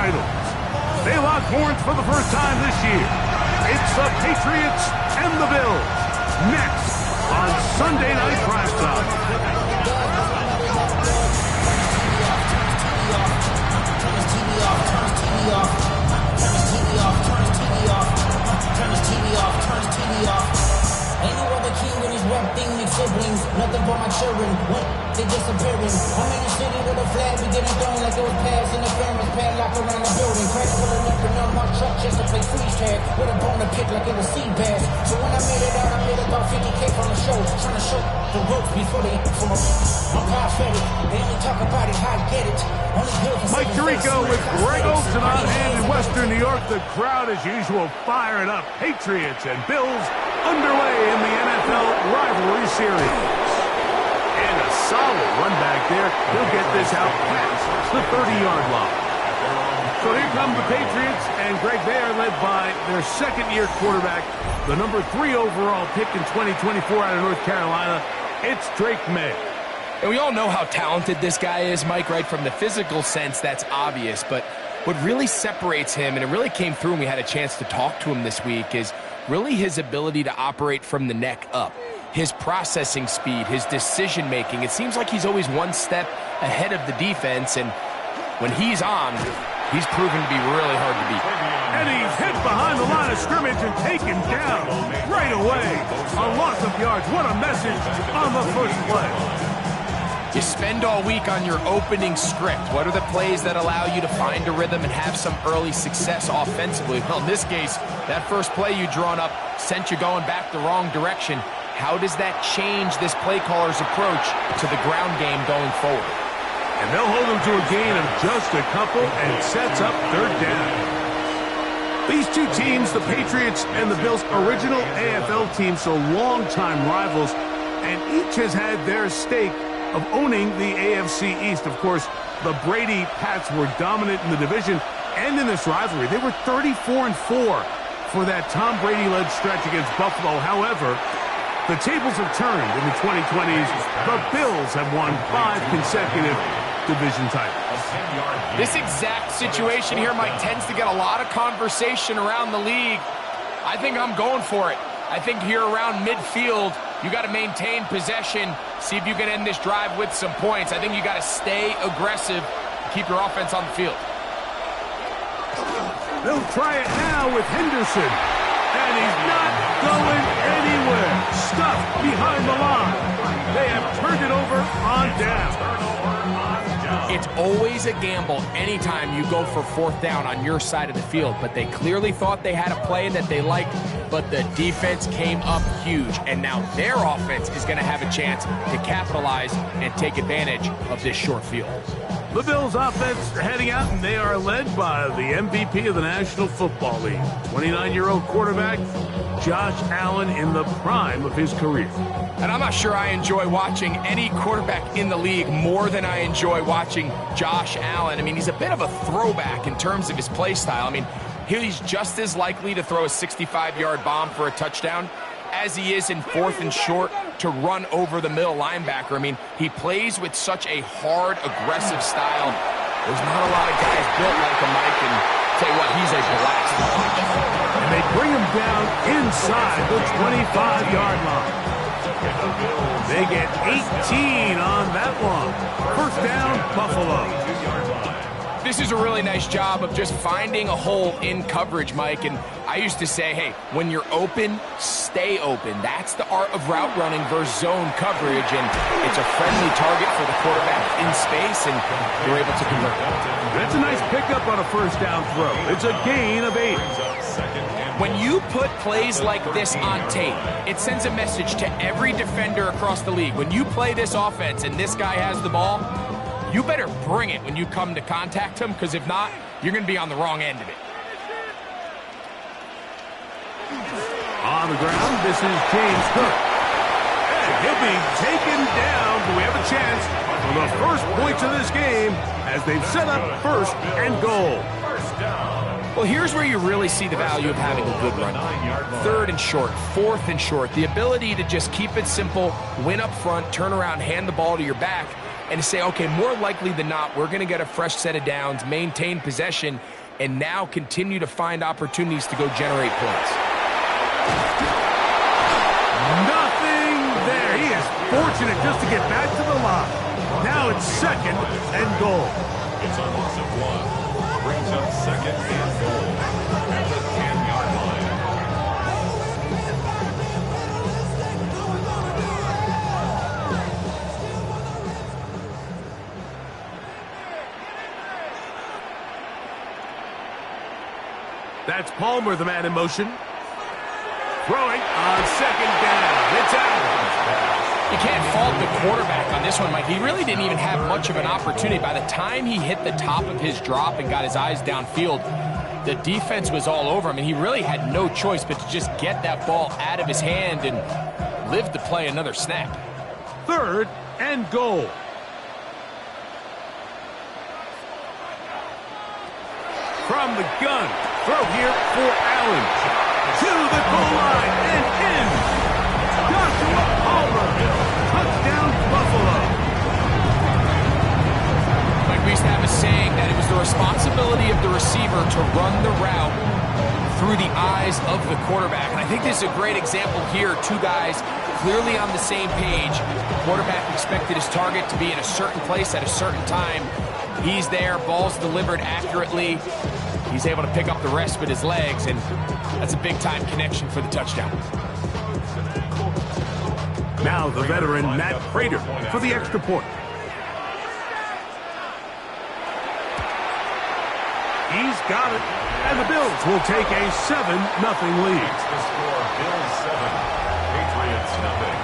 titles. They lock horns for the first time this year. It's the Patriots and the Bills. Next on Sunday Night Primetime. Ain't no other king in this rap thing like siblings. Nothing but my children. What? They disappearing. I'm in the city with a flag. We getting thrown like it was pass in the famous padlock around the building. Crack pulling up and on my truck just to play freeze tag. With a bone to pick like it was sea bass. So when I made it out, I made about 50K from the show. Trying to show the ropes before they from a prophetic. They only talk about it, how I get it. Only good for Mike Tirico with Greg Olson on hand in Western New York. The crowd, as usual, firing up. Patriots and Bills underway in the NFL rivalry series. And a solid run back there. He'll get this out past the 30-yard line. So here come the Patriots, and Greg, they are led by their second-year quarterback, the number 3 overall pick in 2024 out of North Carolina. It's Drake May. And we all know how talented this guy is, Mike, right? From the physical sense, that's obvious. But what really separates him, and it really came through when we had a chance to talk to him this week, is really his ability to operate from the neck up. His processing speed, his decision-making. It seems like he's always one step ahead of the defense, and when he's on, he's proven to be really hard to beat. And he's hit behind the line of scrimmage and taken down right away. A loss of yards. What a message on the first play. You spend all week on your opening script. What are the plays that allow you to find a rhythm and have some early success offensively? Well, in this case, that first play you drawn up sent you going back the wrong direction. How does that change this play caller's approach to the ground game going forward? And they'll hold him to a gain of just a couple and sets up third down. These two teams, the Patriots and the Bills, original AFL teams, so longtime rivals, and each has had their stake of owning the AFC East. Of course, the Brady Pats were dominant in the division and in this rivalry. They were 34-4 for that Tom Brady-led stretch against Buffalo. However, the tables have turned in the 2020s. The Bills have won 5 consecutive division titles. This exact situation here, Mike, tends to get a lot of conversation around the league. I think I'm going for it. I think here around midfield, you got to maintain possession, see if you can end this drive with some points. I think you got to stay aggressive, keep your offense on the field. They'll try it now with Henderson. And he's not going anywhere. Stuffed behind the line. They have turned it over on down. It's always a gamble anytime you go for fourth down on your side of the field, but they clearly thought they had a play that they liked, but the defense came up huge, and now their offense is going to have a chance to capitalize and take advantage of this short field. The Bills offense heading out, and they are led by the MVP of the National Football League, 29-year-old quarterback Josh Allen in the prime of his career. And I'm not sure I enjoy watching any quarterback in the league more than I enjoy watching Josh Allen. I mean, he's a bit of a throwback in terms of his play style. I mean, he's just as likely to throw a 65-yard bomb for a touchdown as he is in 4th and short to run over the middle linebacker. I mean, he plays with such a hard, aggressive style. There's not a lot of guys built like him, Mike, and tell you what, he's a blast to watch. And they bring him down inside the 25-yard line. They get 18 on that one. First down, Buffalo. This is a really nice job of just finding a hole in coverage, Mike. And I used to say, hey, when you're open, stay open. That's the art of route running versus zone coverage. And it's a friendly target for the quarterback in space, and they're able to convert. That's a nice pickup on a first down throw. It's a gain of 8. When you put plays like this on tape, it sends a message to every defender across the league. When you play this offense and this guy has the ball, you better bring it when you come to contact him, because if not, you're going to be on the wrong end of it. On the ground, this is James Cook. And he'll be taken down. Do we have a chance for the first points of this game as they've set up 1st and goal? Well, here's where you really see the value of having a good run. 3rd and short, 4th and short. The ability to just keep it simple, win up front, turn around, hand the ball to your back. and to say, okay, more likely than not, we're going to get a fresh set of downs, maintain possession, and now continue to find opportunities to go generate points. Nothing there. He is fortunate just to get back to the line. Now it's 2nd and goal. It's a loss of 1. Brings up 2nd and goal at the 10-yard line. That's Palmer, the man in motion. Throwing on 2nd down. It's out. You can't fault the quarterback on this one, Mike. He really didn't even have much of an opportunity. By the time he hit the top of his drop and got his eyes downfield, the defense was all over him, and he really had no choice but to just get that ball out of his hand and live to play another snap. 3rd and goal. From the gun, throw here for Allen. To the goal line and in. Joshua Palmer. Touchdown, Buffalo. Like we used to have a saying that it was the responsibility of the receiver to run the route through the eyes of the quarterback. And I think this is a great example here. Two guys clearly on the same page. The quarterback expected his target to be in a certain place at a certain time. He's there, ball's delivered accurately. He's able to pick up the rest with his legs, and that's a big-time connection for the touchdown. Now the veteran Matt Prater for the extra point. He's got it, and the Bills will take a 7-0 lead. It's the score, Bills 7, Patriots nothing.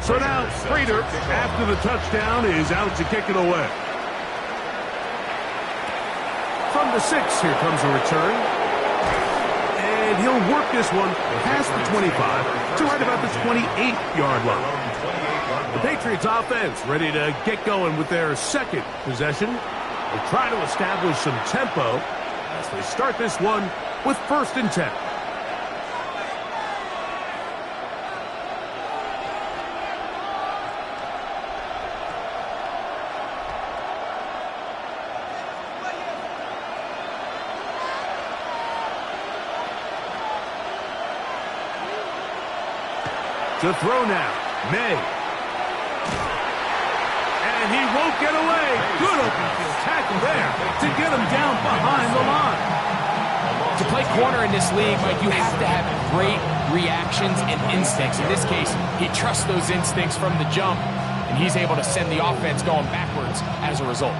So now Prater, after the touchdown, is out to kick it away. From the 6, here comes a return. And he'll work this one past the 25 to right about the 28-yard line. The Patriots offense ready to get going with their 2nd possession. They'll try to establish some tempo as they start this one with 1st and 10. To throw now, May. And he won't get away. Good open field tackle there to get him down behind the line. To play corner in this league, Mike, you have to have great reactions and instincts. In this case, he trusts those instincts from the jump, and he's able to send the offense going backwards as a result.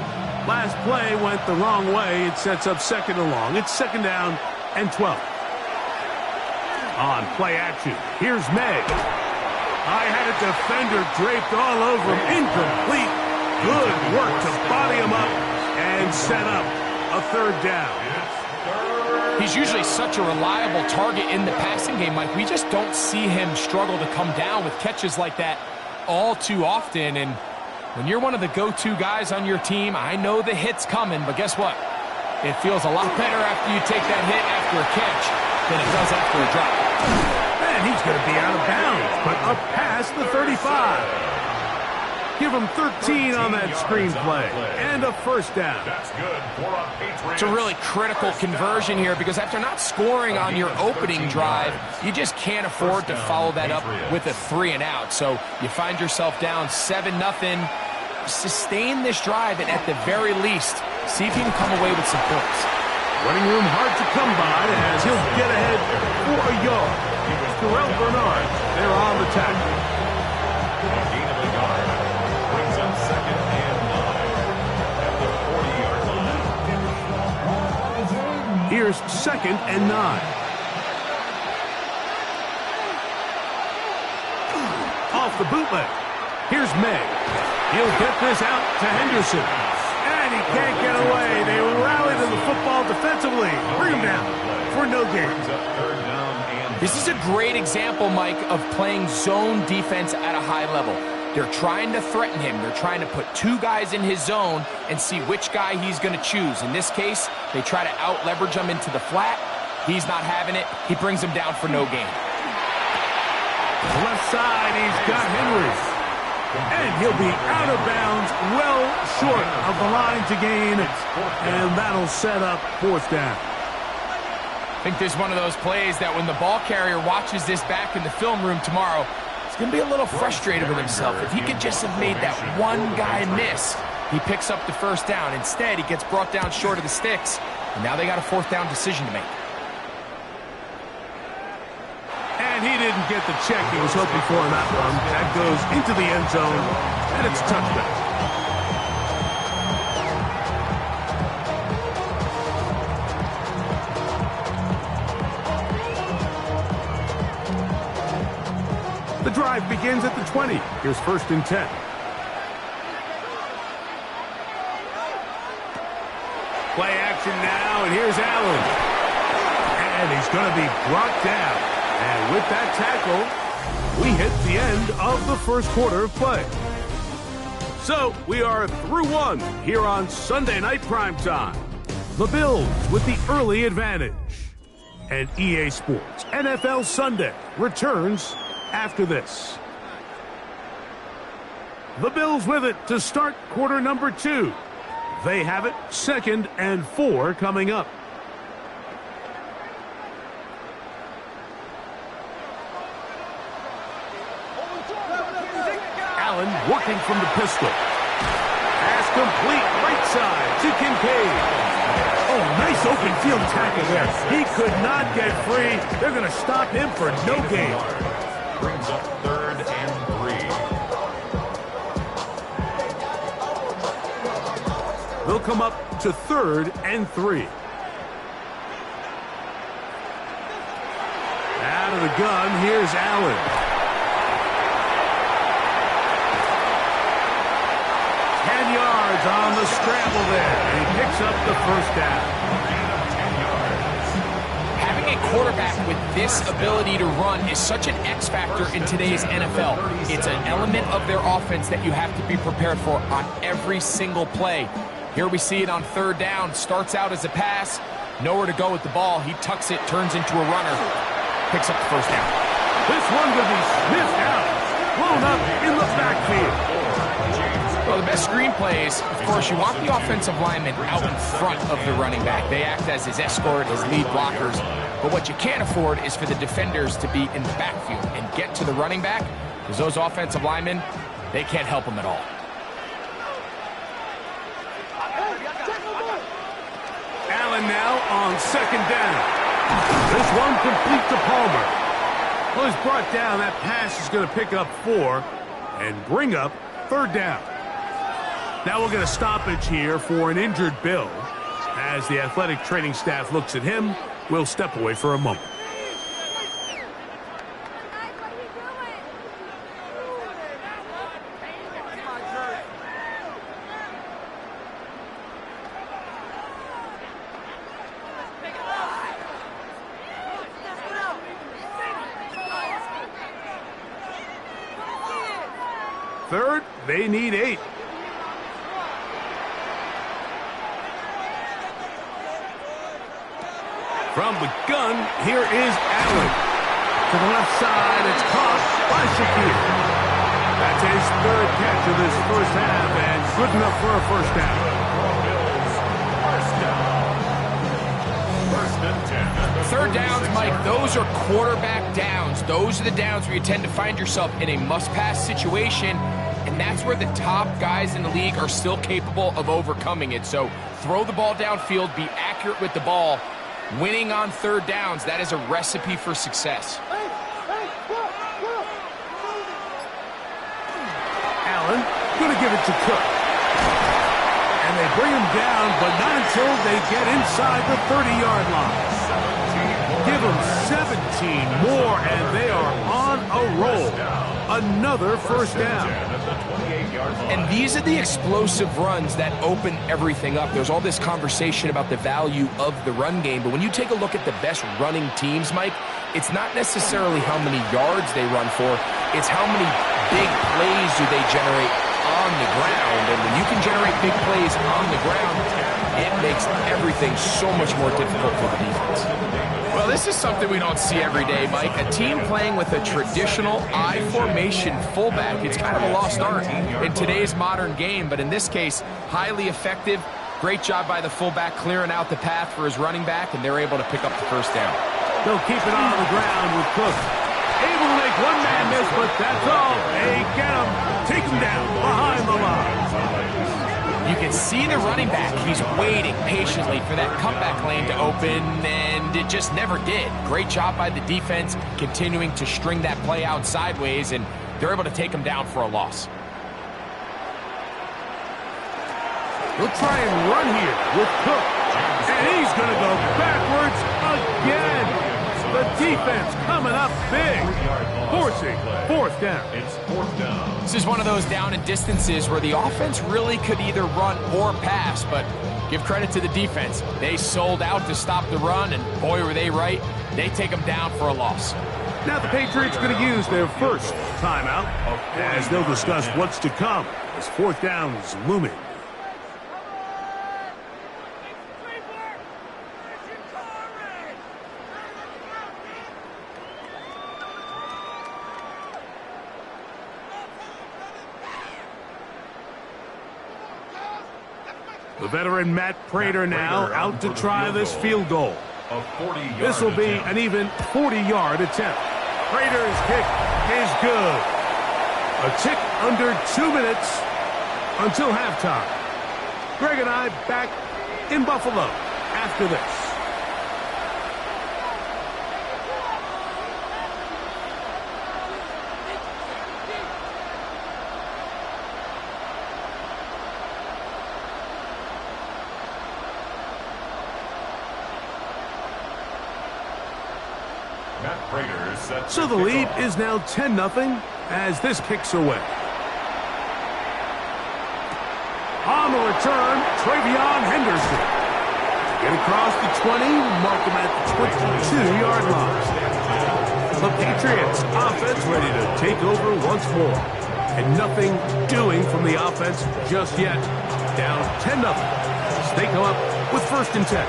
Last play went the wrong way. It sets up 2nd and long. It's 2nd down and 12. On play action, here's May. I had a defender draped all over him. Incomplete. Good work to body him up and set up a 3rd down. He's usually such a reliable target in the passing game, Mike. We just don't see him struggle to come down with catches like that all too often. And when you're one of the go-to guys on your team, I know the hit's coming, but guess what? It feels a lot better after you take that hit after a catch than it does after a drop. And he's going to be out of bounds, but up past the 35. Give him 13 on that screenplay and a 1st down. That's good for a Patriots. It's a really critical conversion here because after not scoring on your opening drive, you just can't afford to follow that up with a 3 and out. So you find yourself down 7-0. Sustain this drive and at the very least, see if you can come away with some points. Running room hard to come by as he'll get ahead for a yard. Terrell Bernard, they're on the tackle. A gain of a yard brings up 2nd and 9 at the 40-yard line. Here's 2nd and 9. Off the bootleg. Here's May. He'll get this out to Henderson. And he can't get away. They rally to the football defensively. Bring him down. for no gain. Brings up third down and This is a great example, Mike, of playing zone defense at a high level. They're trying to threaten him. They're trying to put two guys in his zone and see which guy he's going to choose. In this case, they try to out-leverage him into the flat. He's not having it. He brings him down for no gain. Left side, he's got Henry. And he'll be out of bounds, well short of the line to gain. And that'll set up fourth down. I think there's one of those plays that when the ball carrier watches this back in the film room tomorrow, he's going to be a little frustrated with himself. If he could just have made that one guy miss, he picks up the first down. Instead, he gets brought down short of the sticks, and now they got a fourth down decision to make. And he didn't get the check he was hoping for in that one. That goes into the end zone, and it's a touchdown. The drive begins at the 20. Here's 1st and 10. Play action now, and here's Allen. And he's going to be brought down. And with that tackle, we hit the end of the first quarter of play. So we are through one here on Sunday Night Primetime. The Bills with the early advantage. And EA Sports NFL Sunday returns after this. The Bills with it to start quarter number 2. They have it 2nd and 4 coming up. Allen working from the pistol. Pass complete right side to Kincaid. Oh, nice open field tackle there. He could not get free. They're going to stop him for no gain. brings up 3rd and 3. They'll come up to 3rd and 3. Out of the gun, here's Allen. 10 yards on the scramble there, and he picks up the first down. Having a quarterback with this ability to run is such an X factor in today's NFL. It's an element of their offense that you have to be prepared for on every single play. Here we see it on 3rd down. Starts out as a pass. Nowhere to go with the ball. He tucks it, turns into a runner. Picks up the first down. This one could be sniffed out. Blown up in the backfield. Well, the best screen plays, of course, you want the offensive lineman out in front of the running back. They act as his escort, his lead blockers. But what you can't afford is for the defenders to be in the backfield and get to the running back, because those offensive linemen, they can't help him at all. Allen now on 2nd down. This one complete to Palmer. Well, he's brought down. That pass is going to pick up 4 and bring up 3rd down. Now we'll get a stoppage here for an injured Bill. As the athletic training staff looks at him, we'll step away for a moment. Third, they need 8. From the gun, here is Allen. To the left side, it's caught by Shakir. That's his 3rd catch of this first half, and good enough for a first down. First and 10. 3rd downs, Mike, those are quarterback downs. Those are the downs where you tend to find yourself in a must-pass situation, and that's where the top guys in the league are still capable of overcoming it. So throw the ball downfield, be accurate with the ball. Winning on 3rd downs, that is a recipe for success. Allen going to give it to Cook. And they bring him down, but not until they get inside the 30-yard line. Give them 17 more, and they are on a roll. Another first down. And these are the explosive runs that open everything up. There's all this conversation about the value of the run game, but when you take a look at the best running teams, Mike, it's not necessarily how many yards they run for, it's how many big plays do they generate on the ground. And when you can generate big plays on the ground, it makes everything so much more difficult for the defense. Well, this is something we don't see every day, Mike. A team playing with a traditional I-formation fullback. It's kind of a lost art in today's modern game, but in this case, highly effective. Great job by the fullback clearing out the path for his running back, and they're able to pick up the first down. They'll keep it on the ground with Cook. Able to make one man miss, but that's all. They get him. Take him down behind the line. You can see the running back. He's waiting patiently for that comeback lane to open, and it just never did. Great job by the defense continuing to string that play out sideways, and they're able to take him down for a loss. He'll try and run here with Cook. And he's going to go backwards again. The defense coming up big, forcing fourth down. It's fourth down. This is one of those down and distances where the offense really could either run or pass, but give credit to the defense. They sold out to stop the run, and boy, were they right. They take them down for a loss. Now the Patriots going to use their first timeout as they'll discuss what's to come as fourth down is looming. The veteran Matt Prater now out to try this field goal. This will be an even 40-yard attempt. Prater's kick is good. A tick under 2 minutes until halftime. Greg and I back in Buffalo after this. So the lead is now 10-0 as this kicks away. On the return, Travion Henderson. Get across the 20, mark him at the 22-yard line. The Patriots offense ready to take over once more. And nothing doing from the offense just yet. Down 10-0 as they come up with first and 10.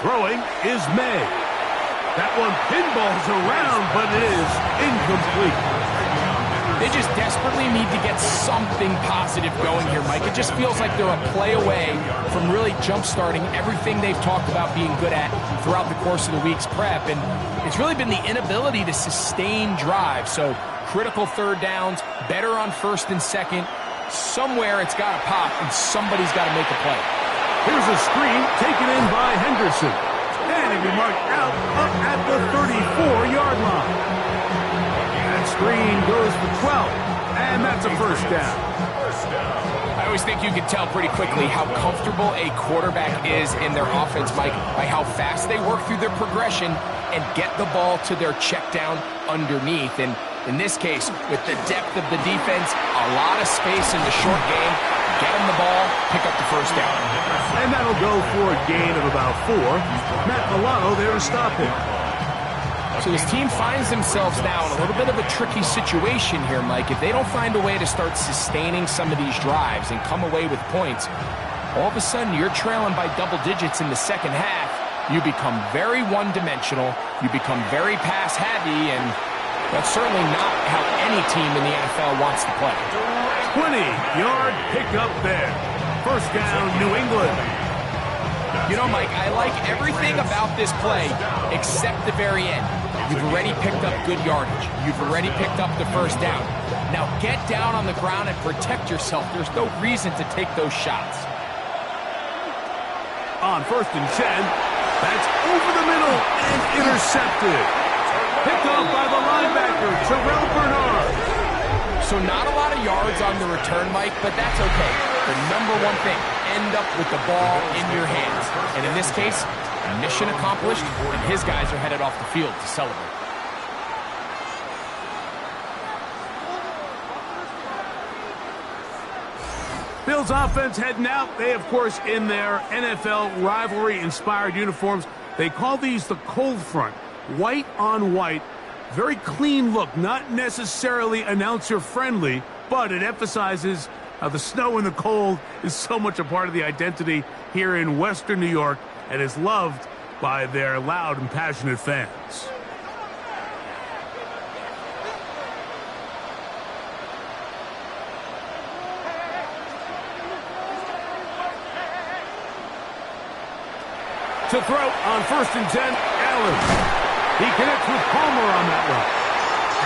Throwing is May. That one pinballs around, but it is incomplete. They just desperately need to get something positive going here, Mike. It just feels like they're a play away from really jump-starting everything they've talked about being good at throughout the course of the week's prep. And it's really been the inability to sustain drive. So critical third downs, better on first and second. Somewhere it's got to pop, and somebody's got to make a play. Here's a screen taken in by Henderson. And he marked out up at the 34-yard line. That screen goes for 12, and that's a first down. I always think you can tell pretty quickly how comfortable a quarterback is in their offense, Mike, by how fast they work through their progression and get the ball to their check down underneath. And in this case, with the depth of the defense, a lot of space in the short game, get him the ball, pick up the first down. And that'll go for a gain of about 4. Matt Milano there to stop him. So this team finds themselves now in a little bit of a tricky situation here, Mike. If they don't find a way to start sustaining some of these drives and come away with points, all of a sudden you're trailing by double digits in the second half. You become very one-dimensional. You become very pass-heavy, and that's certainly not how any team in the NFL wants to play. 20-yard pickup there. First down, New England. You know, Mike, I like everything about this play except the very end. You've already picked up good yardage. You've already picked up the first down. Now get down on the ground and protect yourself. There's no reason to take those shots. On first and 10, that's over the middle and intercepted. Picked up by the linebacker, Terrell Bernard. So not a lot of yards on the return, Mike, but that's okay. The number one thing, end up with the ball in your hands. And in this case, mission accomplished, and his guys are headed off the field to celebrate. Bills offense heading out. They, of course, in their NFL rivalry-inspired uniforms, they call these the cold front. White on white. Very clean look, not necessarily announcer-friendly, but it emphasizes how the snow and the cold is so much a part of the identity here in Western New York and is loved by their loud and passionate fans. To throw on 1st and 10, Allen. He connects with Palmer on that one.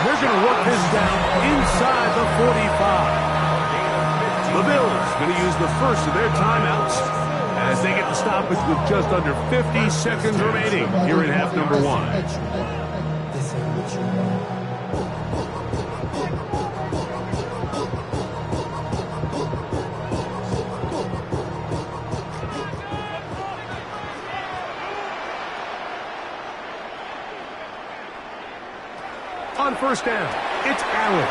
They're going to work this down inside the 45. The Bills going to use the first of their timeouts as they get the stoppage with just under 50 seconds remaining here in half number 1. On 1st down, it's Allen.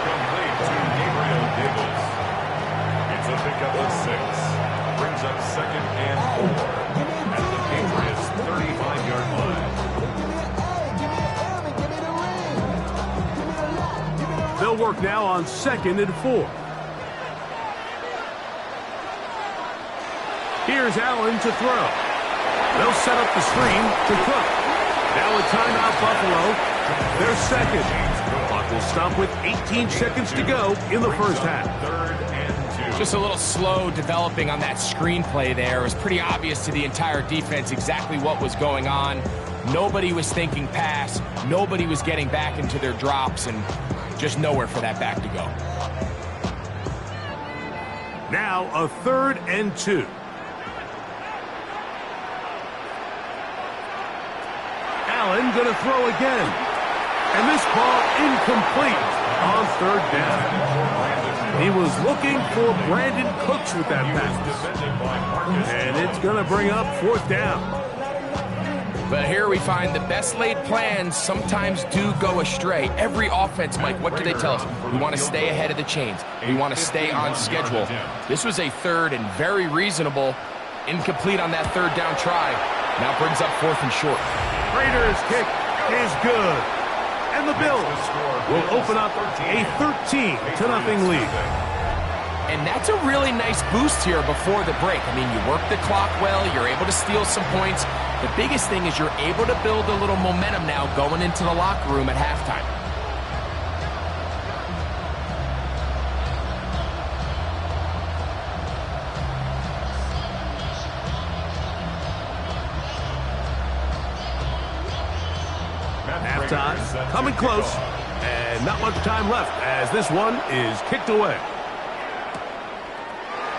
Complete to Gabriel Davis. It's a pickup of 6. Brings up 2nd and 4 at the Patriots' 35-yard line. They'll work now on 2nd and 4. Here's Allen to throw. They'll set up the screen to Cook. Now a timeout, Buffalo. They're second. Clock will stop with 18 seconds to go in the first half. 3rd and 2. Just a little slow developing on that screenplay there. It was pretty obvious to the entire defense exactly what was going on. Nobody was thinking pass. Nobody was getting back into their drops, and just nowhere for that back to go. Now a 3rd and 2. Allen going to throw again. And this ball incomplete on 3rd down. He was looking for Brandon Cooks with that pass. And it's going to bring up 4th down. But here we find the best laid plans sometimes do go astray. Every offense, Mike, what do they tell us? We want to stay ahead of the chains. We want to stay on schedule. This was a 3rd and very reasonable. Incomplete on that 3rd down try. Now brings up 4th and short. Raiders kick is good. And the Bills will open up a 13-0 lead. And that's a really nice boost here before the break. I mean, you work the clock well, you're able to steal some points. The biggest thing is you're able to build a little momentum now going into the locker room at halftime. Halftime coming close, and not much time left as this one is kicked away.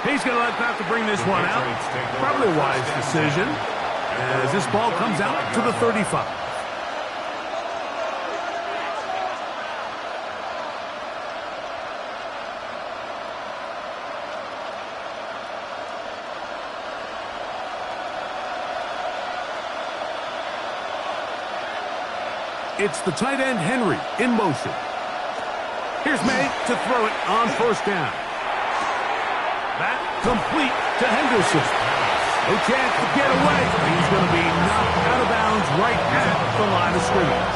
He's going to let that to bring this one out. Probably a wise decision as this ball comes out to the 35. It's the tight end, Henry, in motion. Here's May to throw it on 1st down. That complete to Henderson. No chance to get away. He's going to be knocked out of bounds right at the line of scrimmage.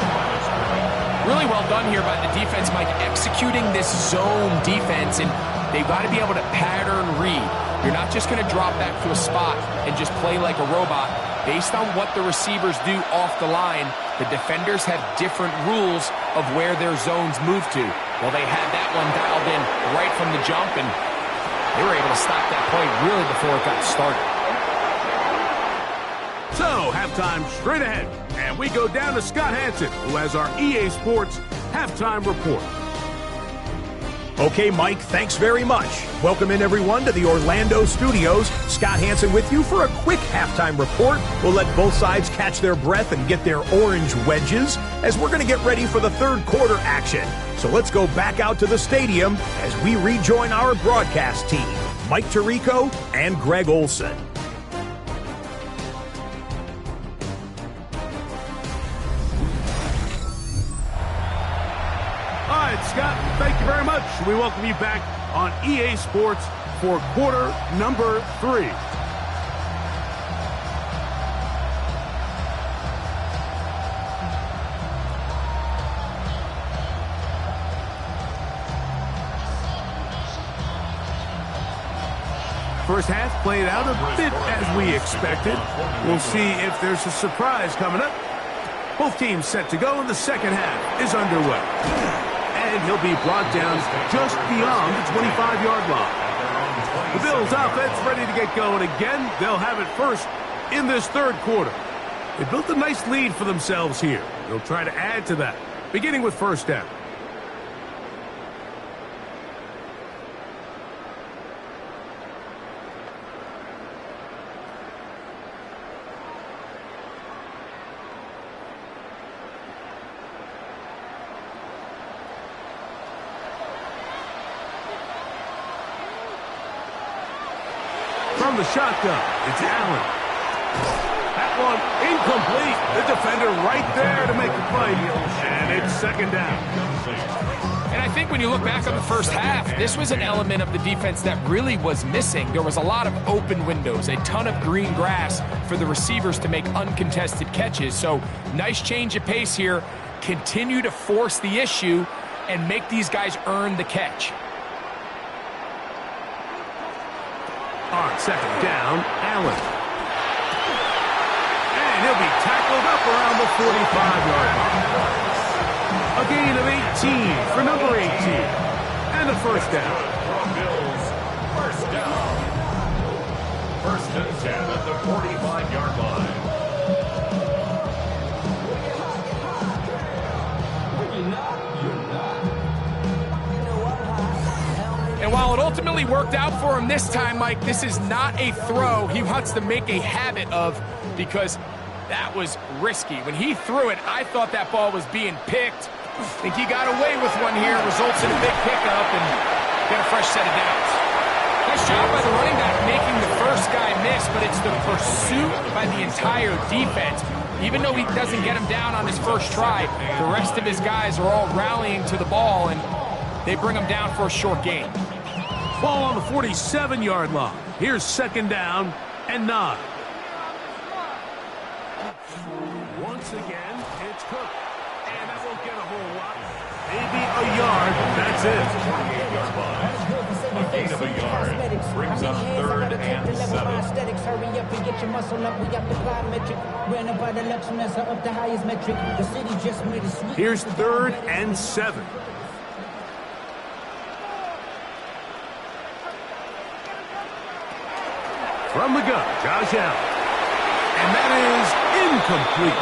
Really well done here by the defense, Mike, executing this zone defense, and they've got to be able to pattern read. You're not just going to drop back to a spot and just play like a robot. Based on what the receivers do off the line, the defenders have different rules of where their zones move to. Well, they had that one dialed in right from the jump, and they were able to stop that play really before it got started. So, halftime straight ahead, and we go down to Scott Hansen, who has our EA Sports halftime report. Okay, Mike, thanks very much. Welcome in, everyone, to the Orlando studios. Scott Hansen with you for a quick halftime report. We'll let both sides catch their breath and get their orange wedges as we're going to get ready for the third quarter action. So let's go back out to the stadium as we rejoin our broadcast team, Mike Tirico and Greg Olson. All right, Scott, thank you very much. We welcome you back on EA Sports for quarter number 3. First half played out a bit as we expected. We'll see if there's a surprise coming up. Both teams set to go, and the second half is underway. And he'll be brought down just beyond the 25-yard line. The Bills offense ready to get going again. They'll have it first in this third quarter. They built a nice lead for themselves here. They'll try to add to that, beginning with first down. From the shotgun, it's Allen. That one incomplete. The defender right there to make the play. And it's second down. And I think when you look back on the first half, this was an element of the defense that really was missing. There was a lot of open windows, a ton of green grass for the receivers to make uncontested catches. So nice change of pace here. Continue to force the issue and make these guys earn the catch. On second down, Allen. And he'll be tackled up around the 45-yard line. A gain of 18 for number 18. And a first down. Bills, first down. First and 10 at the 45-yard line. And while it ultimately worked out for him this time, Mike, this is not a throw he wants to make a habit of because that was risky. When he threw it, I thought that ball was being picked. I think he got away with one here, results in a big pickup and get a fresh set of downs. Nice job by the running back making the first guy miss, but it's the pursuit by the entire defense. Even though he doesn't get him down on his first try, the rest of his guys are all rallying to the ball, and they bring him down for a short gain. Ball on the 47-yard line. Here's second down and 9. Once again, it's Cook. And that won't get a whole lot. Maybe a yard. That's it. 28-yard line. A gain of a yard brings up third and 7. Hurry up and get your muscle up. We got the plyometric. Ran up by the Lux Mesa up the highest metric. The city just made a sweet. Here's third and 7. From the gun, Josh Allen. And that is incomplete.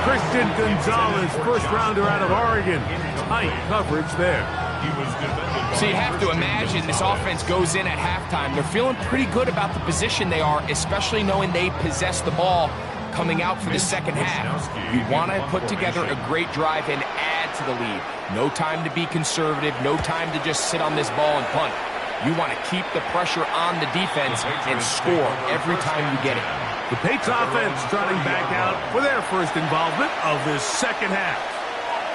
Christian Gonzalez, first rounder out of Oregon. Tight coverage there. So you have to imagine this offense goes in at halftime. They're feeling pretty good about the position they are, especially knowing they possess the ball coming out for the second half. You want to put together a great drive and add to the lead. No time to be conservative, no time to just sit on this ball and punt. You want to keep the pressure on the defense and score every time you get it. The Patriots offense trotting back out for their first involvement of this second half.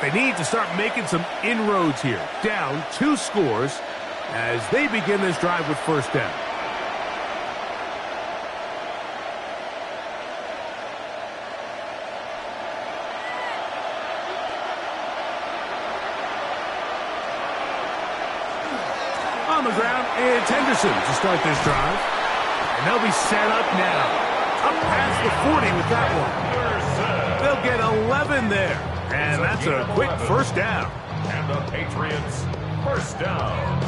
They need to start making some inroads here. Down 2 scores as they begin this drive with first down. On the ground, it's Henderson to start this drive. And they'll be set up now. Up past the 40 with that one. They'll get 11 there. And that's a quick first down. And the Patriots, first down.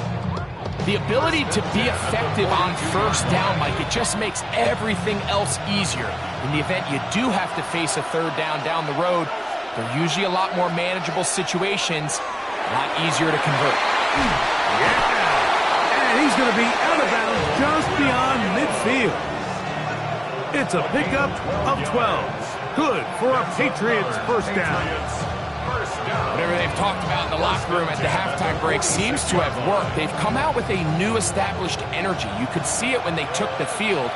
The ability to be effective on first down, Mike, it just makes everything else easier. In the event you do have to face a third down the road, they're usually a lot more manageable situations, a lot easier to convert. Yeah. And he's going to be out of bounds just beyond midfield. It's a pickup of 12. Good for a Patriots first down. Whatever they've talked about in the locker room at the halftime break seems to have worked. They've come out with a new established energy. You could see it when they took the field.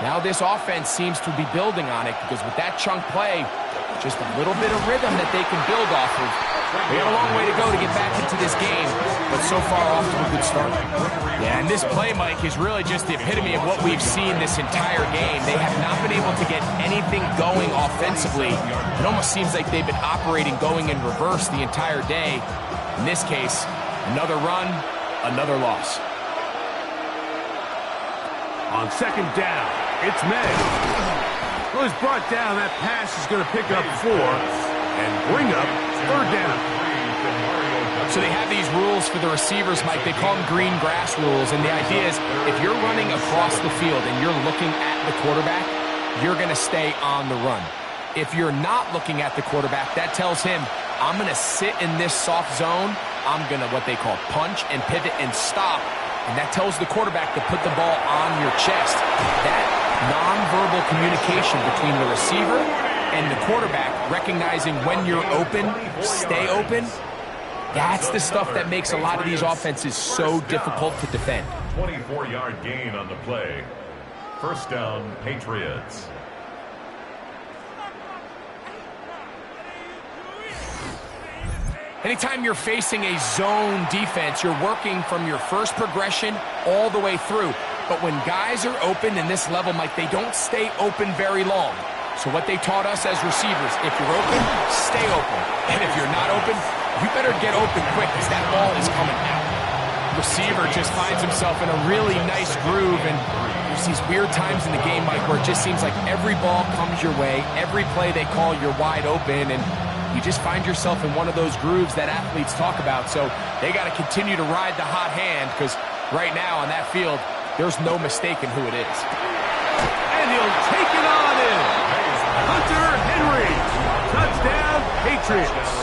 Now this offense seems to be building on it because with that chunk play, just a little bit of rhythm that they can build off of. We have a long way to go to get back into this game, but so far off to a good start. Yeah, and this play, Mike, is really just the epitome of what we've seen this entire game. They have not been able to get anything going offensively. It almost seems like they've been operating going in reverse the entire day. In this case, another run, another loss. On second down, it's May. Well, he's brought down. That pass is going to pick up 4 and bring up third down. So they have these rules for the receivers, Mike. They call them green grass rules. And the idea is if you're running across the field and you're looking at the quarterback, you're going to stay on the run. If you're not looking at the quarterback, that tells him, I'm going to sit in this soft zone. I'm going to what they call punch and pivot and stop. And that tells the quarterback to put the ball on your chest. That nonverbal communication between the receiver and the quarterback, recognizing when you're open, stay open, that's the stuff that makes a lot of these offenses so difficult to defend. 24-yard gain on the play. First down, Patriots. Anytime you're facing a zone defense, you're working from your first progression all the way through. But when guys are open in this level, Mike, they don't stay open very long. So what they taught us as receivers, if you're open, stay open. And if you're not open, you better get open quick because that ball is coming out. Receiver just finds himself in a really nice groove, and there's these weird times in the game, Mike, where it just seems like every ball comes your way, every play they call, you're wide open, and you just find yourself in one of those grooves that athletes talk about. So they got to continue to ride the hot hand because right now on that field, there's no mistaking who it is. And he'll take it on in. Hunter Henry. Touchdown, Patriots.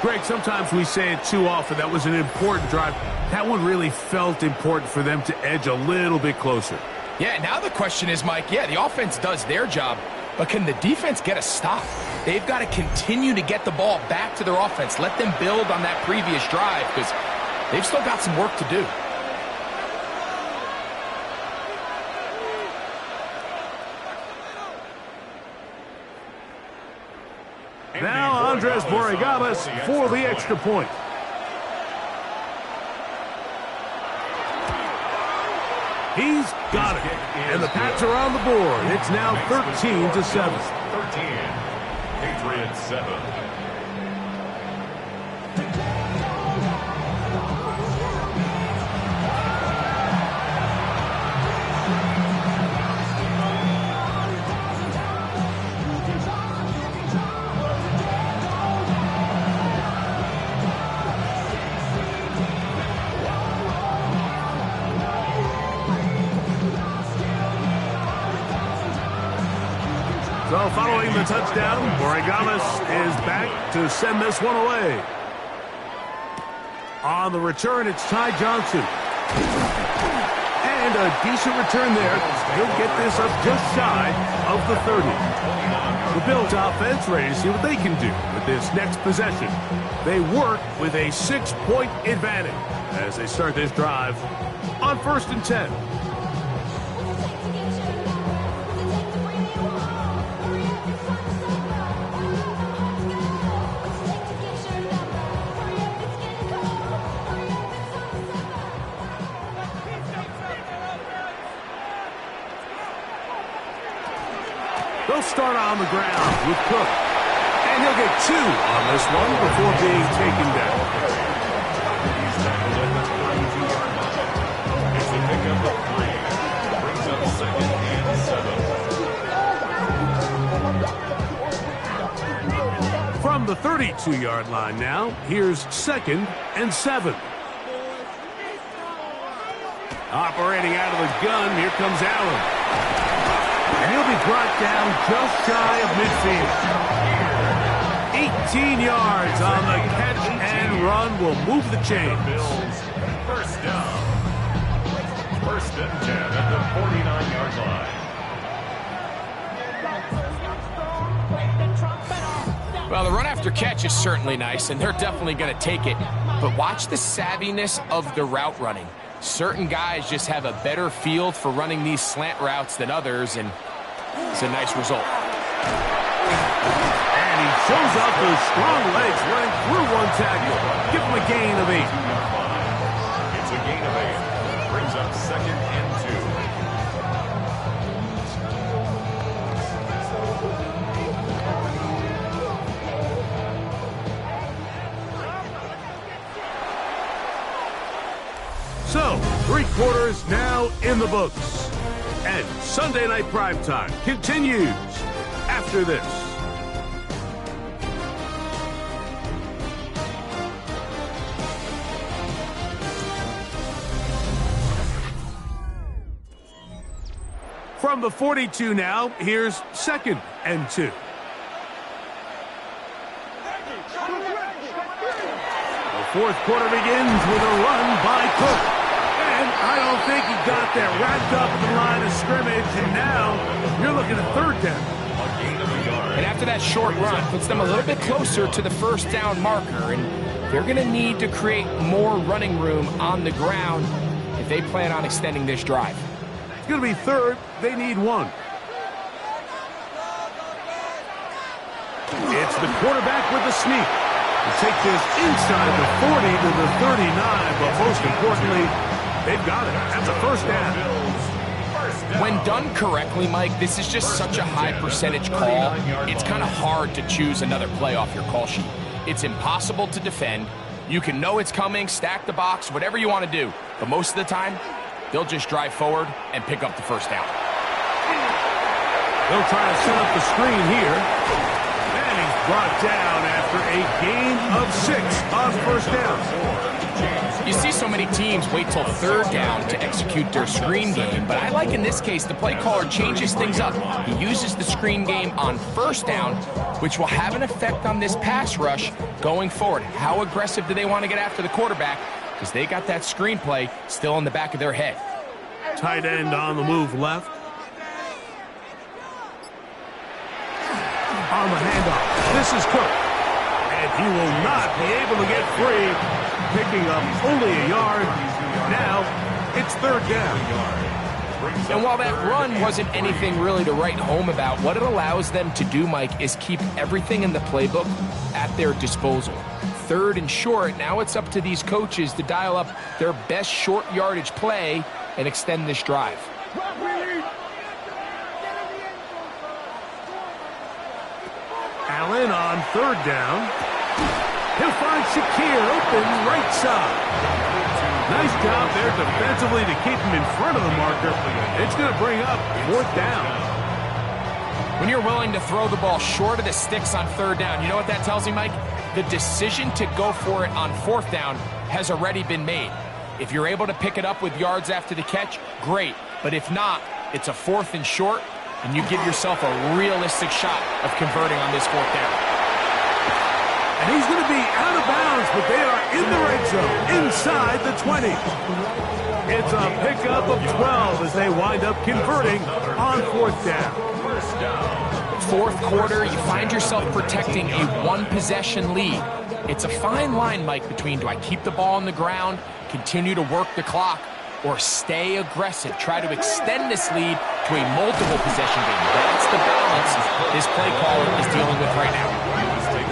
Greg, sometimes we say it too often. That was an important drive. That one really felt important for them to edge a little bit closer. Yeah, now the question is, Mike, yeah, the offense does their job, but can the defense get a stop? They've got to continue to get the ball back to their offense. Let them build on that previous drive because they've still got some work to do. Now Andres Borregalas for the extra point. He's got it. And the Pats are on the board. It's now 13-7. 13. Patriots 7. So following the touchdown, Borregalas is back to send this one away. On the return, it's Ty Johnson. And a decent return there. He'll get this up just shy of the 30. The Bills offense ready to see what they can do with this next possession. They work with a 6-point advantage as they start this drive on 1st and 10. They'll start on the ground with Cook. And he'll get 2 on this one before being taken down. He's tackled at the 32-yard line. It's a pickup of 3. Brings up 2nd and 7. From the 32-yard line now, here's 2nd and 7. Operating out of the gun, here comes Allen. And he'll be brought down just shy of midfield. 18 yards on the catch and run will move the chains. Bills, first down. First and 10 at the 49-yard line. Well, the run after catch is certainly nice, and they're definitely going to take it. But watch the savviness of the route running. Certain guys just have a better feel for running these slant routes than others, and it's a nice result. And he shows off those strong legs running through one tackle. Give him a gain of 8. It's a gain of 8. Brings up second and 2. So, 3 quarters now in the books. And Sunday Night Primetime continues after this. From the 42 now, here's second and 2. The fourth quarter begins with a run by Cook. And I don't think he got there. Wrapped up at the line of scrimmage, and now you're looking at third down. And after that short run, puts them a little bit closer to the first down marker, and they're going to need to create more running room on the ground if they plan on extending this drive. It's going to be third. They need 1. It's the quarterback with the sneak. To take this inside the 40 to the 39, but most importantly, they've got it. That's a first down. When done correctly, Mike, this is just such a high percentage call. It's kind of hard to choose another play off your call sheet. It's impossible to defend. You can know it's coming, stack the box, whatever you want to do. But most of the time, they'll just drive forward and pick up the first down. They'll try to set up the screen here. And he's brought down after a gain of 6 on first down. You see so many teams wait till third down to execute their screen game, but I like in this case the play caller changes things up. He uses the screen game on first down, which will have an effect on this pass rush going forward. How aggressive do they want to get after the quarterback? Because they got that screen play still in the back of their head. Tight end on the move left. On the handoff, this is Cook. And he will not be able to get free, picking up only a yard. Now, it's third down. And while that run wasn't anything really to write home about, what it allows them to do, Mike, is keep everything in the playbook at their disposal. Third and short, now it's up to these coaches to dial up their best short yardage play and extend this drive. Allen on third down. He'll find Shakir open right side. Nice job there defensively to keep him in front of the marker. It's going to bring up fourth down. When you're willing to throw the ball short of the sticks on third down, you know what that tells me, Mike? The decision to go for it on fourth down has already been made. If you're able to pick it up with yards after the catch, great. But if not, it's a fourth and short, and you give yourself a realistic shot of converting on this fourth down. And he's going to be out of bounds, but they are in the red zone, inside the 20. It's a pickup of 12 as they wind up converting on fourth down. Fourth quarter, you find yourself protecting a one-possession lead. It's a fine line, Mike, between do I keep the ball on the ground, continue to work the clock, or stay aggressive, try to extend this lead to a multiple possession game. That's the balance this play caller is dealing with right now.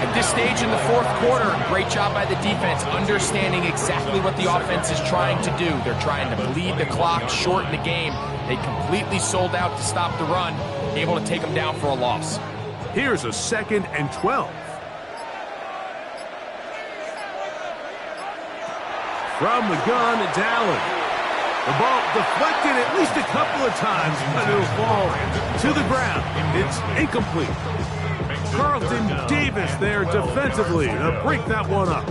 At this stage in the fourth quarter, great job by the defense, understanding exactly what the offense is trying to do. They're trying to bleed the clock, shorten the game. They completely sold out to stop the run, able to take them down for a loss. Here's a 2nd and 12. From the gun, it's Allen. The ball deflected at least a couple of times, but it'll fall to the ground. It's incomplete. Carlton Davis there defensively to break that one up.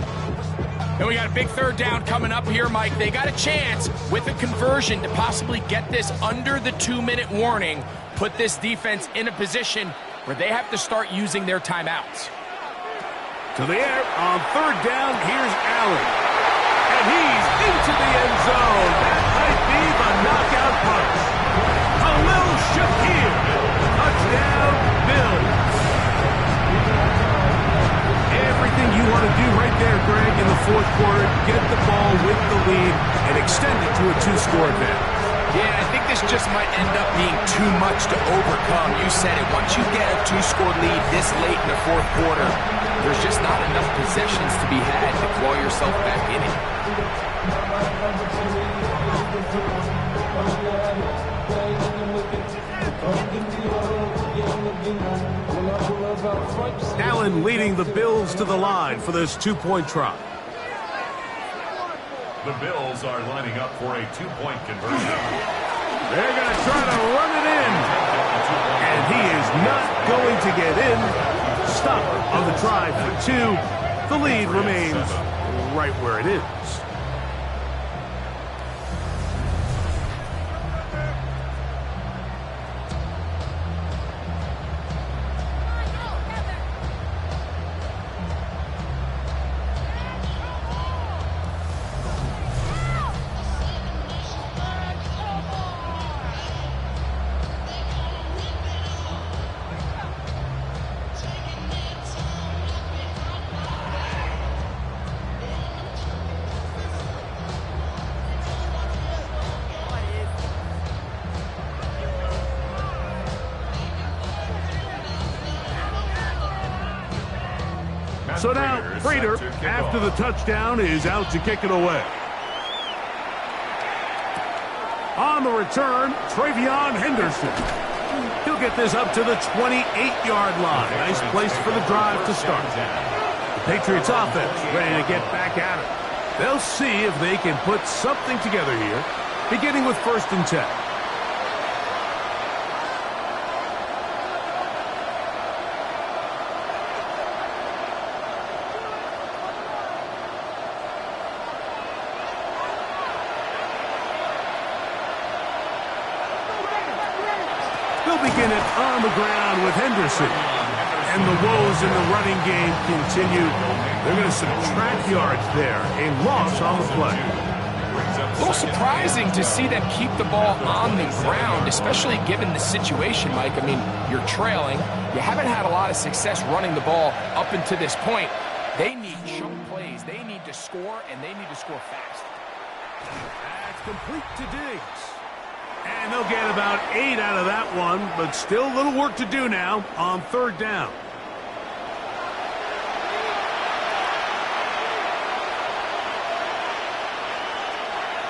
And we got a big third down coming up here, Mike. They got a chance with a conversion to possibly get this under the 2-minute warning, put this defense in a position where they have to start using their timeouts. To the air on third down. Here's Allen. And he's into the end zone. That might be the knockout punch. Khalil Shakir. Touchdown, Bills. Everything you want to do right there, Greg, in the fourth quarter. Get the ball with the lead and extend it to a 2-score advantage. Yeah, I think this just might end up being too much to overcome. You said it. Once you get a 2-score lead this late in the fourth quarter, there's just not enough possessions to be had to claw yourself back in it. Allen leading the Bills to the line for this 2-point try. The Bills are lining up for a 2-point conversion. They're going to try to run it in. And he is not going to get in. Stop on the try for 2. The lead remains right where it is. So now, Prater, after the touchdown, is out to kick it away. On the return, Travion Henderson. He'll get this up to the 28-yard line. Nice place for the drive to start. The Patriots offense ready to get back at it. They'll see if they can put something together here, beginning with 1st and 10. They'll begin it on the ground with Henderson. And the woes in the running game continue. They're going to subtract yards there. A loss on the play. A little surprising to see them keep the ball on the ground, especially given the situation, Mike. I mean, you're trailing. You haven't had a lot of success running the ball up until this point. They need chunk plays. They need to score, and they need to score fast. That's complete to Diggs. And they'll get about 8 out of that one, but still a little work to do now on 3rd down.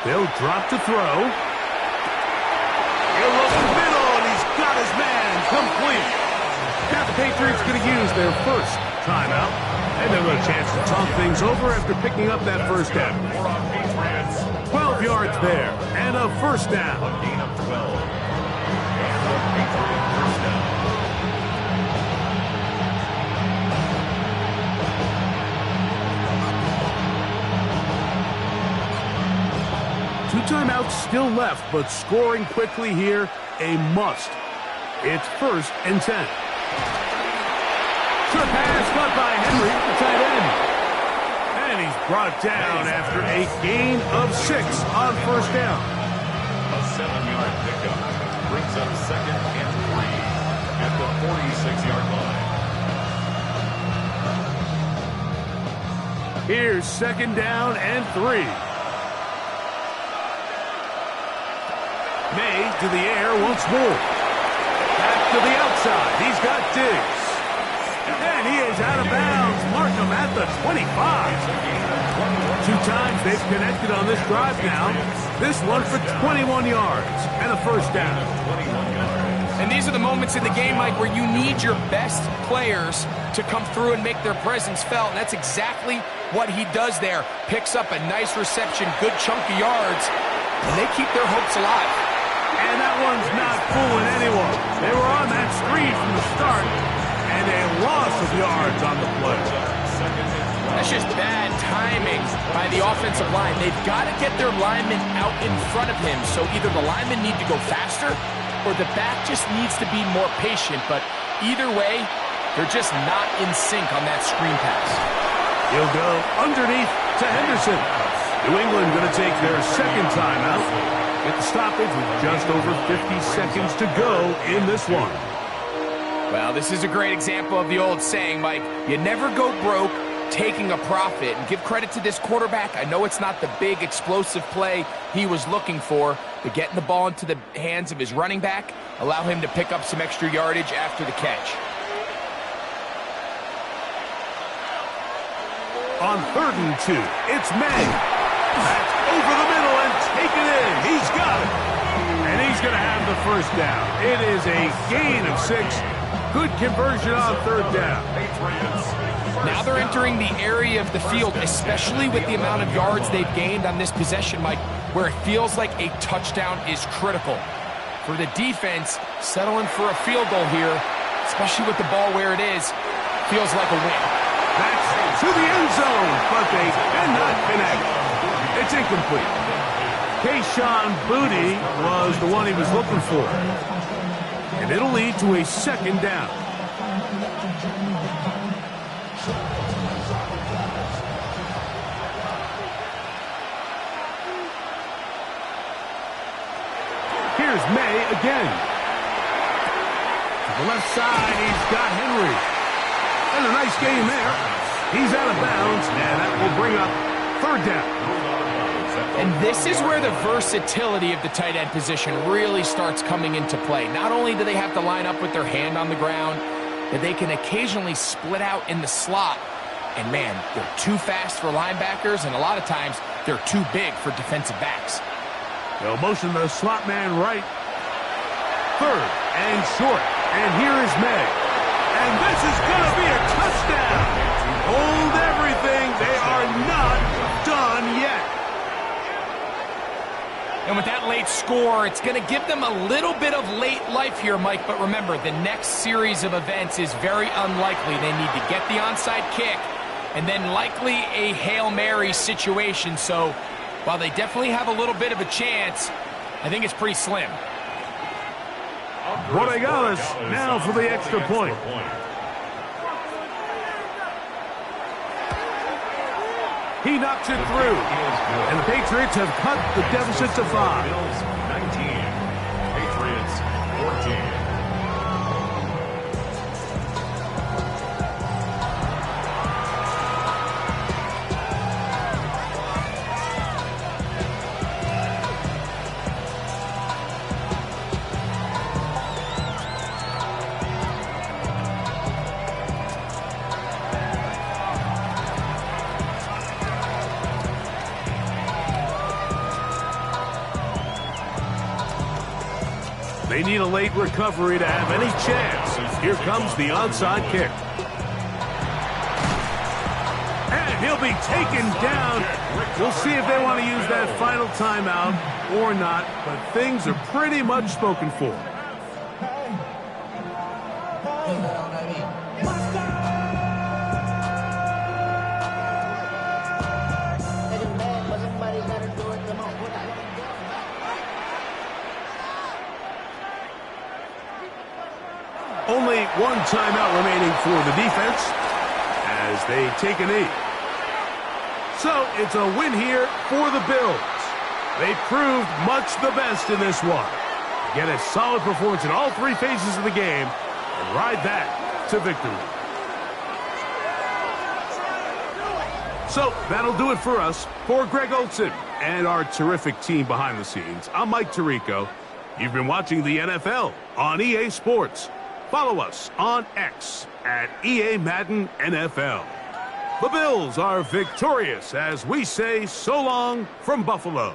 They'll drop to throw. He'll look in the middle, and he's got his man complete. Now the Patriots going to use their first timeout, and they'll have a chance to talk things over after picking up that first down. 12 yards there, and a first down. A gain of 12. And the Patriots first down. Two timeouts still left, but scoring quickly here, a must. It's 1st and 10. Short pass caught by Henry, the tight end. And he's brought down after a gain of 6 on 1st down. A 7-yard pickup brings up 2nd and 3 at the 46-yard line. Here's 2nd down and 3. May to the air once more. Back to the outside. He's got Diggs. And he is out of bounds. Mark him at the 25. 2 times they've connected on this drive now. This one for 21 yards and a first down. And these are the moments in the game, Mike, where you need your best players to come through and make their presence felt. And that's exactly what he does there. Picks up a nice reception, good chunk of yards, and they keep their hopes alive. And that one's not fooling anyone. They were on that screen from the start, and a loss of yards on the play. That's just bad timing by the offensive line. They've got to get their linemen out in front of him, so either the linemen need to go faster or the back just needs to be more patient. But either way, They're just not in sync on that screen pass. He'll go underneath to Henderson. New England going to take their second timeout. Get the stoppage with just over 50 seconds to go in this one. Well, this is a great example of the old saying, Mike, you never go broke taking a profit. And give credit to this quarterback. I know it's not the big explosive play he was looking for, but getting the ball into the hands of his running back, allow him to pick up some extra yardage after the catch. On 3rd and 2, it's May. That's over the middle and taken in. He's got it. And he's going to have the first down. It is a gain of 6. Good conversion on 3rd down. Now they're entering the area of the field, especially with the amount of yards they've gained on this possession, Mike, where it feels like a touchdown is critical. For the defense, settling for a field goal here, especially with the ball where it is, feels like a win. That's to the end zone, but they cannot connect. It's incomplete. Kayshon Boutte was the one he was looking for. And it'll lead to a 2nd down. Here's May again. To the left side, he's got Henry. And a nice game there. He's out of bounds, and that will bring up 3rd down. And this is where the versatility of the tight end position really starts coming into play. Not only do they have to line up with their hand on the ground, but they can occasionally split out in the slot. And man, they're too fast for linebackers, and a lot of times they're too big for defensive backs. They'll motion the slot man right. 3rd and short. And here is May. And this is going to be a touchdown. Hold everything. They are not done yet. And with that late score, it's going to give them a little bit of late life here, Mike. But remember, the next series of events is very unlikely. They need to get the onside kick and then likely a Hail Mary situation. So while they definitely have a little bit of a chance, I think it's pretty slim. Rodriguez now for the extra point. He knocks it through. And the Patriots have cut the deficit to 5. Bills 19, Patriots 14. They need a late recovery to have any chance. Here comes the onside kick. And he'll be taken down. We'll see if they want to use that final timeout or not, but things are pretty much spoken for. Only one timeout remaining for the defense as they take a knee. So it's a win here for the Bills. They proved much the best in this one. Get a solid performance in all 3 phases of the game and ride that to victory. So that'll do it for us. For Greg Olson and our terrific team behind the scenes, I'm Mike Tirico. You've been watching the NFL on EA Sports. Follow us on X at EA Madden NFL. The Bills are victorious as we say so long from Buffalo.